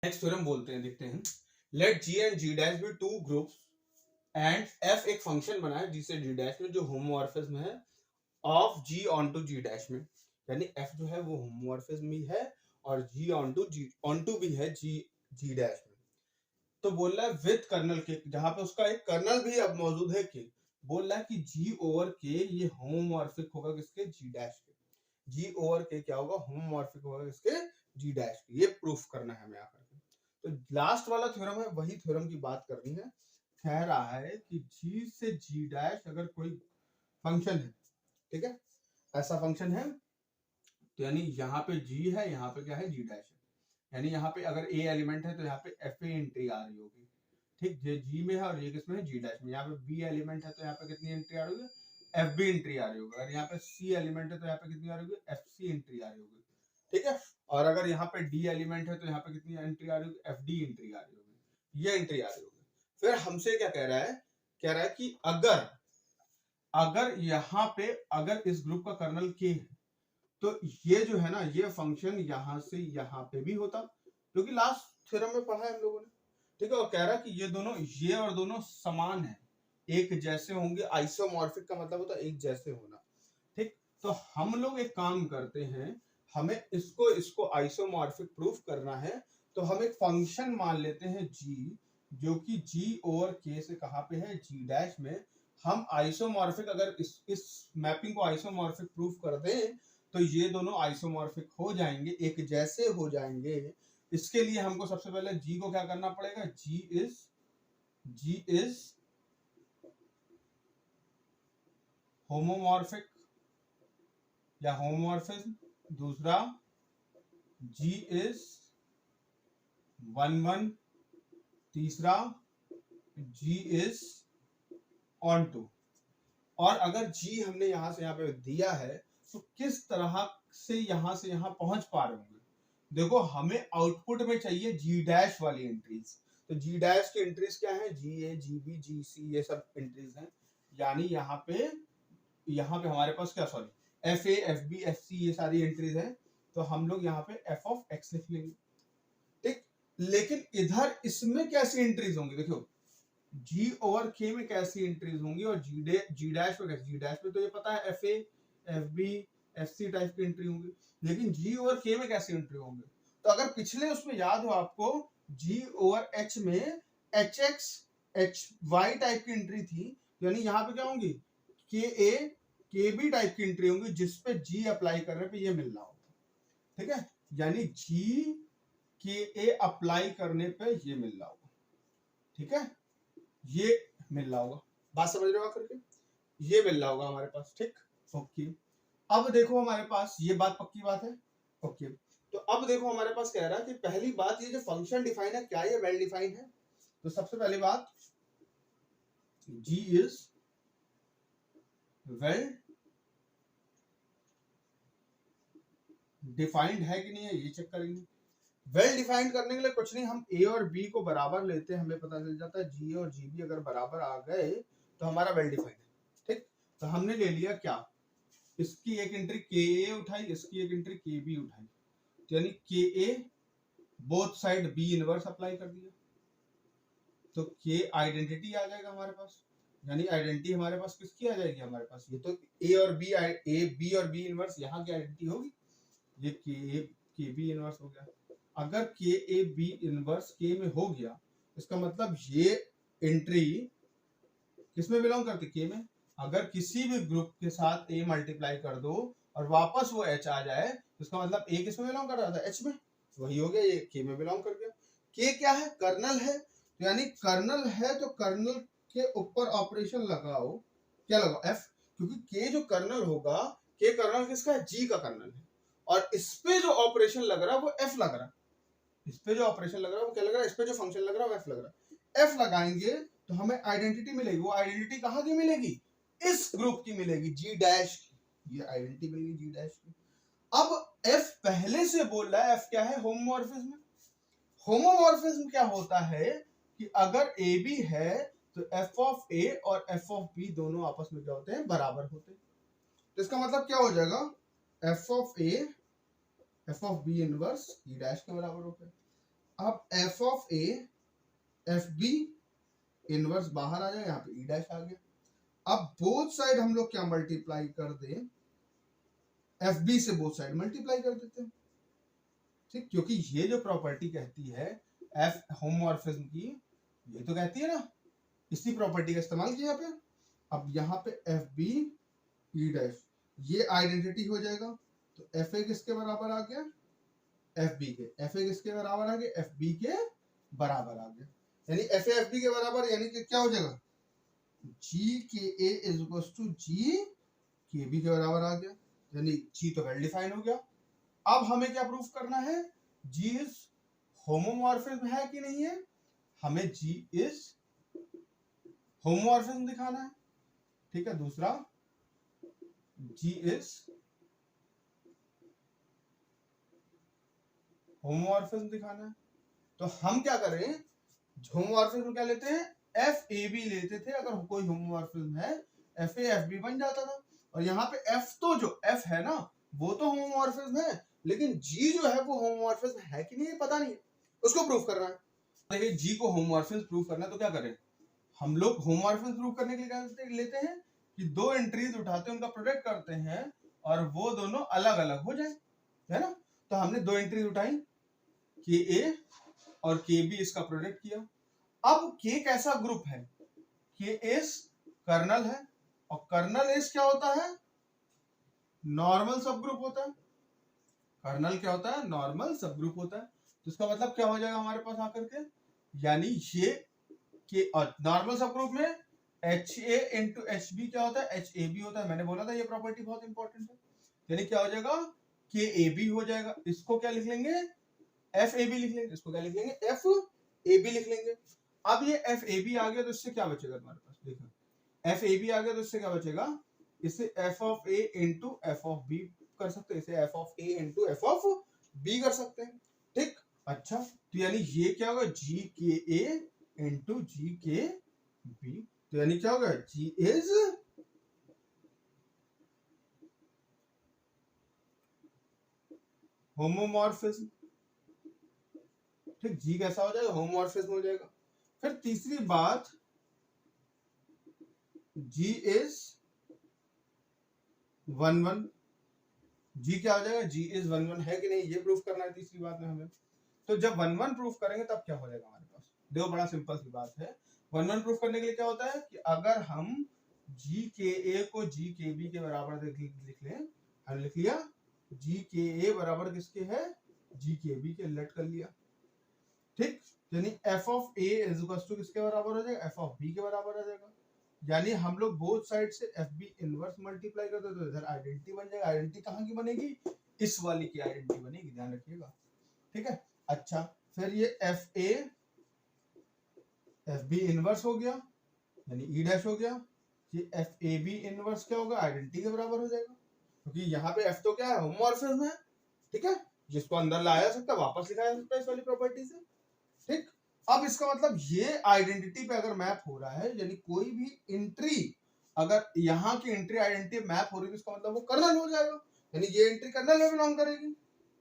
Next theorem बोलते हैं, देखते हैं। Let G and G dash be two groups and f एक फंक्शन बना है जिसे जी डैश में जो होमोमॉर्फिज्म है of G onto G dash में, यानी एफ जो है वो होमोमॉर्फिज्म भी है और जी ऑनटू भी है जी जी डैश में। तो बोल रहा है विद कर्नल के, जहां पे उसका एक कर्नल भी अब मौजूद है के, बोल रहा है कि जी ओवर के ये होमोमॉर्फिक होगा किसके, जी डैश के। जी ओवर के क्या होगा, होमोमॉर्फिक होगा किसके, जी डैश के। ये प्रूफ करना है हमें आकर के। तो लास्ट वाला थ्योरम है, वही थ्योरम की बात करनी है। कह रहा है कि जी से जी डैश अगर कोई फंक्शन है, ठीक है, ऐसा फंक्शन है, तो यानी यहाँ पे जी है, यहाँ पे क्या है, जी डैश है, यानी यहाँ पे अगर ए एलिमेंट है तो यहाँ पे एफ ए एंट्री आ रही होगी, ठीक, ये जी में है और ये किसमें है, जी डैश में। यहाँ पे बी एलिमेंट है तो यहाँ पे कितनी एंट्री आ रही होगी, एफ बी एंट्री आ रही होगी। अगर यहाँ पे सी एलिमेंट है तो यहाँ पे कितनी आ रही होगी, एफ सी एंट्री आ रही होगी, ठीक है। और अगर यहाँ पे डी एलिमेंट है तो यहाँ पे कितनी एंट्री आ रही होगी, एफ डी एंट्री आ रही होगी, ये एंट्री आ रही होगी। फिर हमसे क्या कह रहा है, कह रहा है कि अगर अगर यहाँ पे अगर इस ग्रुप का कर्नल के है तो ये जो है ना, ये फंक्शन यहाँ से यहाँ पे भी होता, क्योंकि लास्ट थ्योरम में पढ़ा है हम लोगों ने, ठीक है। और कह रहा है कि ये दोनों, ये और दोनों समान है, एक जैसे होंगे। आइसोमॉर्फिक का मतलब होता है एक जैसे होना, ठीक। तो हम लोग एक काम करते हैं, हमें इसको इसको आइसोमॉर्फिक प्रूफ करना है, तो हम एक फंक्शन मान लेते हैं जी, जो कि जी ओवर के से कहाँ पे है, जी डैश में। हम आइसोमॉर्फिक, अगर इस मैपिंग को आइसोमॉर्फिक प्रूफ कर दें तो ये दोनों आइसोमॉर्फिक हो जाएंगे, एक जैसे हो जाएंगे। इसके लिए हमको सबसे पहले जी को क्या करना पड़ेगा, जी इज होमोमॉर्फिक या होमोमॉर्फिज्म। दूसरा, जी इज वन वन। तीसरा, जी इज ऑन टू। और अगर जी हमने यहां से यहाँ पे दिया है तो किस तरह से यहाँ पहुंच पा रहे होंगे। देखो, हमें आउटपुट में चाहिए जी डैश वाली एंट्रीज, तो जी डैश की एंट्रीज क्या है, जी ए, जी बी, जी सी, ये सब एंट्रीज हैं। यानी यहाँ पे हमारे पास क्या, sorry, f a, f b, f c, ये सारी एंट्रीज हैं। तो हम लोग यहाँ पे एफ ऑफ एक्स लिख लेंगे, ठीक। लेकिन इधर इसमें कैसी एंट्रीज होंगी, देखो, जी ओवर के में कैसी एंट्रीज होंगी और जी डैश में कैसी। जी डैश में तो ये पता है f a, f b, f c type की एंट्री होंगी, लेकिन जी ओवर के में कैसी एंट्री होंगी। तो अगर पिछले उसमें याद हो आपको, जी ओवर एच में H x, H y type की एंट्री थी, यानी यहाँ पे क्या होंगी, के ए, के बी टाइप की एंट्री होंगी, जिसपे जी अप्लाई करने पे ये मिल रहा होगा, ठीक है। यानी जी के ए अप्लाई करने पे ये मिल रहा होगा, ठीक है, ये मिल रहा होगा। बात समझ रहे हो करके, ये मिल रहा होगा हमारे पास, ठीक। ओके, अब देखो हमारे पास, ये बात पक्की बात है, ओके। तो अब देखो हमारे पास कह रहा है कि पहली बात, ये जो फंक्शन डिफाइन है, क्या ये वेल डिफाइन है। तो सबसे पहली बात, जी इज वेल डिफाइंड है कि नहीं है, ये चेक करेंगे। वेल डिफाइंड करने के लिए कुछ नहीं, हम ए और बी को बराबर लेते हैं, हमें पता चल जाता है जी और जी बी अगर बराबर आ गए तो हमारा वेल डिफाइंड है, ठीक। तो हमने ले लिया क्या, इसकी एक एंट्री के ए उठाई, इसकी एक एंट्री के बी उठाई, तो यानी के A both side B inverse apply कर दिया, तो के आइडेंटिटी आ जाएगा हमारे पास। यानी आइडेंटिटी हमारे पास किसकी आ जाएगी, हमारे पास ये तो ए और बी, ए बी और बी इनवर्स यहाँ की आइडेंटिटी होगी, ये के बी इनवर्स हो गया। अगर के ए बी इनवर्स के में हो गया, इसका मतलब ये एंट्री किसमें बिलोंग करती, के में। अगर किसी भी ग्रुप के साथ ए मल्टीप्लाई कर दो और वापस वो एच आ जाए, तो इसका मतलब ए किसमें बिलोंग कर रहा था, एच में, वही हो गया, ये के में बिलोंग कर गया। के क्या है, कर्नल है, तो यानी कर्नल है तो कर्नल के ऊपर ऑपरेशन लगाओ, क्या लगाओ, एफ, क्योंकि के जो कर्नल होगा, के कर्नल किसका है, जी का कर्नल है, और इस पे जो ऑपरेशन लग रहा है वो एफ लग रहा है, इस पे जो ऑपरेशन लग रहा है वो क्या लग रहा है, इस पे जो फंक्शन लग रहा है वो एफ लग रहा है। एफ लगाएंगे तो हमें आइडेंटिटी मिलेगी, वो आइडेंटिटी कहाँ की मिलेगी, इस ग्रुप की मिलेगी, जी डैश की, ये आइडेंटिटी मिलेगी जी डैश की। अब एफ पहले से बोल रहा है, एफ क्या है, होमोमॉर्फिज्म। होमोमॉर्फिज्म क्या होता है कि अगर ए बी है तो एफ ऑफ ए और एफ ऑफ बी दोनों आपस में क्या होते हैं, बराबर होते हैं। तो इसका मतलब क्या हो जाएगा, f of a, f of b inverse e dash के बराबर होता है। अब f of a f b inverse बाहर आ जाए, यहाँ पे ई डैश आ गया। अब बोथ साइड हम लोग क्या मल्टीप्लाई कर दें, एफ बी से बोथ साइड मल्टीप्लाई कर देते हैं, ठीक, क्योंकि ये जो प्रॉपर्टी कहती है एफ होमोमॉर्फिज्म की, ये तो कहती है ना, इसी प्रॉपर्टी का इस्तेमाल किया पे। अब यहाँ पे एफ बी ई डैश, ये आइडेंटिटी हो जाएगा, तो एफ ए किसके बराबर आ गया, एफ बी के, एफ ए किसके बराबर आ गया, एफ बी के बराबर आ गया, यानी एफ ए एफ बी के बराबर, यानी कि क्या हो जाएगा, जी के ए इज इक्वल टू जी के बी के बराबर आ गया, यानी जी तो वेल डिफाइन हो गया। अब हमें क्या प्रूफ करना है, जी इज होमोमॉर्फिज्म है कि नहीं है, हमें जी इज होमोमॉर्फिज्म दिखाना है, ठीक है। दूसरा, जी इज होमोमॉर्फिज्म दिखाना है, तो हम क्या करें, होमोमॉर्फिज्म क्या लेते हैं, एफ ए बी लेते थे, अगर कोई होमोमॉर्फिज्म है एफ ए एफ बी बन जाता था। और यहाँ पे एफ, तो जो एफ है ना वो तो होमोमॉर्फिज्म है, लेकिन जी जो है वो होमोमॉर्फिज्म है कि नहीं पता नहीं, उसको प्रूफ करना है। देखिए जी को होमोमॉर्फिज्म प्रूफ करना है तो क्या करें, हम लोग होमोमॉर्फिज्म प्रूफ करने के लिए क्या लेते हैं कि दो एंट्रीज उठाते हैं, उनका प्रोडक्ट करते हैं और वो दोनों अलग अलग हो जाए, है ना। तो हमने दो एंट्रीज उठाई, के ए और के बी, इसका प्रोडक्ट किया। अब के कैसा ग्रुप है, के एस कर्नल है, और कर्नल एस क्या होता है, नॉर्मल सब ग्रुप होता है। कर्नल क्या होता है, नॉर्मल सब ग्रुप होता है। तो इसका मतलब क्या हो जाएगा हमारे पास आकर के, यानी ये के नॉर्मल सब ग्रुप में H a into H b क्या होता है, एच ए बी होता है। मैंने बोला था ये प्रॉपर्टी बहुत इंपॉर्टेंट है, यानी क्या हो जाएगा, के ए बी हो जाएगा। इसको क्या लिख लेंगे, एफ ए बी लिख लेंगे, इसको क्या लिख लेंगे, एफ ए बी लिख लेंगे। अब ये एफ ए बी आ गया तो इससे क्या बचेगा हमारे पास, देखो एफ ए बी आ गया तो इससे क्या बचेगा, इसे f of a into f of b कर सकते हैं, इसे f of a into f of b कर सकते हैं, ठीक। अच्छा, तो यानी ये क्या होगा, जी के ए इंटू जी के बी, तो यानी क्या होगा, जी इज होमोमॉर्फिज्म, ठीक। जी कैसा हो जाएगा, होमोमॉर्फिज्म हो जाएगा। फिर तीसरी बात, जी इज वन वन, जी क्या हो जाएगा, जी इज वन वन है कि नहीं, ये प्रूफ करना है तीसरी बात में हमें। तो जब वन वन प्रूफ करेंगे तब क्या हो जाएगा हमारे पास, देखो बड़ा सिंपल सी बात है। वन वन प्रूफ करने के लिए क्या होता है कि अगर हम जी के ए को जी के बी के बराबर लिख लें, हम लिख लिया जी के ए बराबर किसके है, जी के बी के, लेट कर लिया, ठीक। यानी f of a is equal to किसके बराबर हो जाएगा, एफ ऑफ बी के बराबर हो जाएगा। यानी हम लोग बोथ साइड से एफ बी इनवर्स मल्टीप्लाई करते हैं तो इधर आइडेंटिटी बन जाएगा। आइडेंटिटी कहाँ की बनेगी, इस वाली की आइडेंटिटी बनेगी, ध्यान रखिएगा, ठीक है। अच्छा, फिर ये f a f b inverse हो गया, यानी ई डैश हो गया। ये एफ ए बी इनवर्स क्या होगा, आइडेंटिटी के बराबर हो जाएगा, क्योंकि यहाँ पे एफ तो क्या है, होमोमॉर्फिज्म है, ठीक है, जिसको अंदर लाया जा सकता है वापस लिखाया जा सकता है इस वाली प्रॉपर्टी से, ठीक। अब इसका मतलब ये आइडेंटिटी पे अगर मैप हो रहा है, यानी कोई भी एंट्री अगर यहाँ की एंट्री आइडेंटिटी मैप हो रही है तो इसका मतलब वो कर्नल हो जाएगा, यानी ये एंट्री कर्नल में बिलोंग करेगी।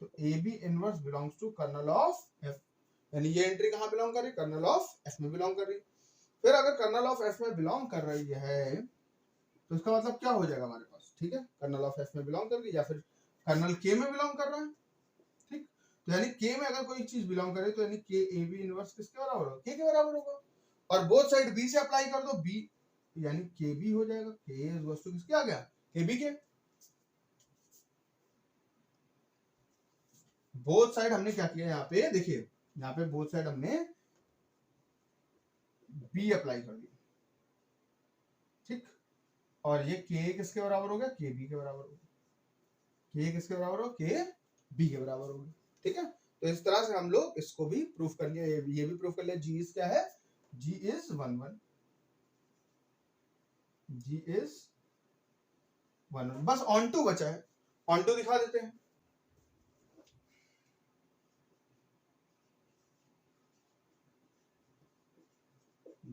तो a b inverse belongs to kernel of f, यानी ये एंट्री कहाँ बिलोंग कर रही है, कर्नल ऑफ एफ में बिलोंग कर रही है। फिर अगर कर्नल ऑफ एफ में बिलोंग कर रही है तो इसका मतलब क्या हो जाएगा हमारे पास, ठीक है, कर्नल ऑफ एफ में बिलोंग कर रही, या फिर कर्नल के में बिलोंग कर रहा है, ठीक। तो यानी के में अगर कोई चीज बिलोंग करे तो यानी के ए बी इनवर्स किसके बराबर होगा, के बराबर होगा। और बोथ साइड बी से अप्लाई कर दो, बी यानी के बी हो जाएगा, के इज टू किसके आ गया, के बी के। बोथ साइड हमने क्या किया, यहाँ पे देखिए, यहाँ पे बोथ साइड हमने बी अप्लाई कर दिया, ठीक। और ये के किसके बराबर हो गया, के बी के बराबर हो गया, के किसके बराबर हो, के बी के बराबर हो गया, ठीक है। तो इस तरह से हम लोग इसको भी प्रूफ कर लिया, ये भी प्रूफ कर लिया, जी इज क्या है, G is one one, G is one one. बस ऑन टू बचा है, ऑन टू दिखा देते हैं।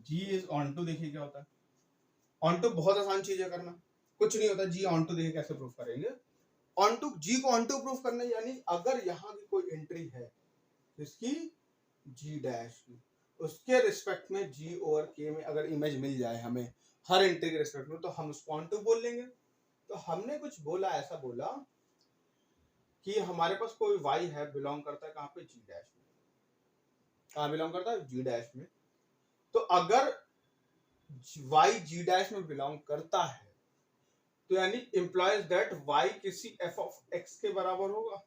जी इज ऑन टू, देखिए क्या होता है ऑन टू, बहुत आसान चीज है करना, कुछ नहीं होता। जी ऑन टू देखिए कैसे प्रूफ करेंगे, ऑन टू, जी को ऑन टू प्रूफ करना, यानी अगर यहाँ की कोई एंट्री है इसकी जी डैश की, उसके रिस्पेक्ट में जी ओवर के में अगर इमेज मिल जाए हमें हर एंट्री के रिस्पेक्ट में, तो हम उसको ऑन टू बोल लेंगे। तो हमने कुछ बोला, ऐसा बोला कि हमारे पास कोई y है, बिलोंग करता है कहाँ पे, जी डैश में। कहाँ बिलोंग करता है, जी डैश में। तो अगर y जी डैश में बिलोंग करता है तो यानी इंप्लॉइज दैट y किसी f ऑफ x के बराबर होगा,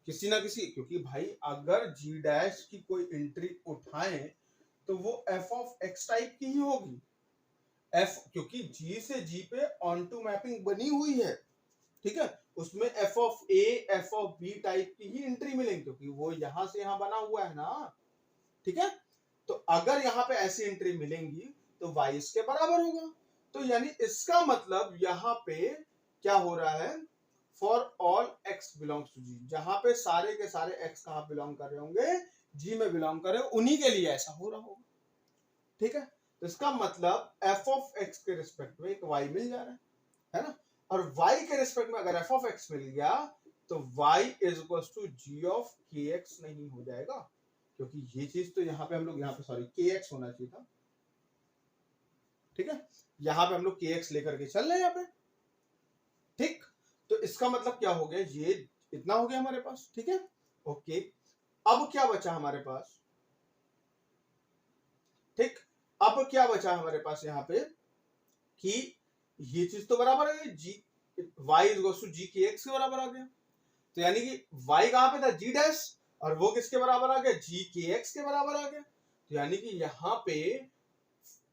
किसी ना किसी, क्योंकि भाई अगर जी डैश की कोई एंट्री उठाएं तो वो f ऑफ x टाइप की ही होगी। f क्योंकि g से g पे ऑन टू मैपिंग बनी हुई है, ठीक है, उसमें f of a f of b type की ही एंट्री मिलेंगी, क्योंकि वो यहां से यहां बना हुआ है ना, ठीक है। तो अगर यहाँ पे ऐसी एंट्री मिलेंगी तो y इसके बराबर होगा। तो यानी इसका मतलब यहाँ पे क्या हो रहा है, for all x belongs to g, जहां पे सारे के सारे x कहाँ बिलोंग कर रहे होंगे, g में बिलोंग कर रहे हो, उन्हीं के लिए ऐसा हो रहा होगा, ठीक है। तो इसका मतलब f ऑफ x के रिस्पेक्ट में एक y मिल जा रहा है ना, और y के रिस्पेक्ट में अगर f ऑफ x मिल गया तो y is equal to g of kx नहीं हो जाएगा, क्योंकि ये चीज तो यहाँ पे हम लोग, यहाँ पे सॉरी kx होना चाहिए था, ठीक है, यहाँ पे हम लोग kx लेकर के चल रहे हैं यहाँ पे, ठीक। तो इसका मतलब क्या हो गया, ये इतना हो गया हमारे पास, ठीक है, ओके। अब क्या बचा हमारे पास, ठीक, अब क्या बचा हमारे पास यहाँ पे कि ये चीज तो बराबर है, जी y इज इक्वल टू जी के एक्स के बराबर आ गया। तो यानी कि y कहां पे था, जी डैश, और वो किसके बराबर आ गया, जी के एक्स के बराबर आ गया। तो यानी कि यहाँ पे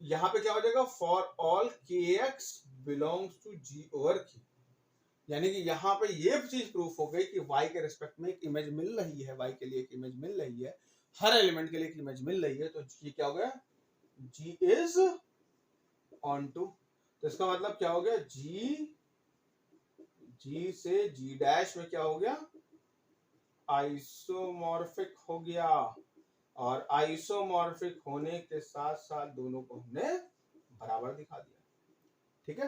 क्या हो जाएगा, for all k x belongs to G over K, यानी कि यहाँ पे ये चीज प्रूफ हो गई कि y के रिस्पेक्ट में एक इमेज मिल रही है, y के लिए एक इमेज मिल रही है, हर एलिमेंट के लिए एक इमेज मिल रही है, तो ये क्या हो गया, g इज ऑन टू। तो इसका मतलब क्या हो गया, g से g डैश में क्या हो गया, आइसोमॉर्फिक हो गया, और आइसोमॉर्फिक होने के साथ साथ दोनों को हमने बराबर दिखा दिया, ठीक है।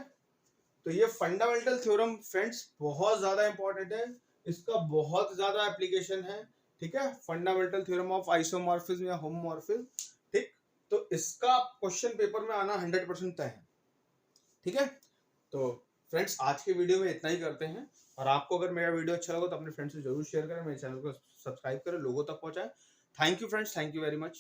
तो ये फंडामेंटल थ्योरम फ्रेंड्स बहुत ज्यादा इंपॉर्टेंट है, इसका बहुत ज्यादा एप्लीकेशन है, ठीक है, फंडामेंटल थ्योरम ऑफ आइसोमॉर्फिज्म या होमोमॉर्फिज्म, ठीक। तो इसका क्वेश्चन पेपर में आना 100% तय है, ठीक है। तो फ्रेंड्स आज के वीडियो में इतना ही करते हैं, और आपको अगर मेरा वीडियो अच्छा लगा तो अपने फ्रेंड्स से जरूर शेयर करें, मेरे चैनल को सब्सक्राइब करें, लोगों तक पहुंचाएं। Thank you friends, thank you very much.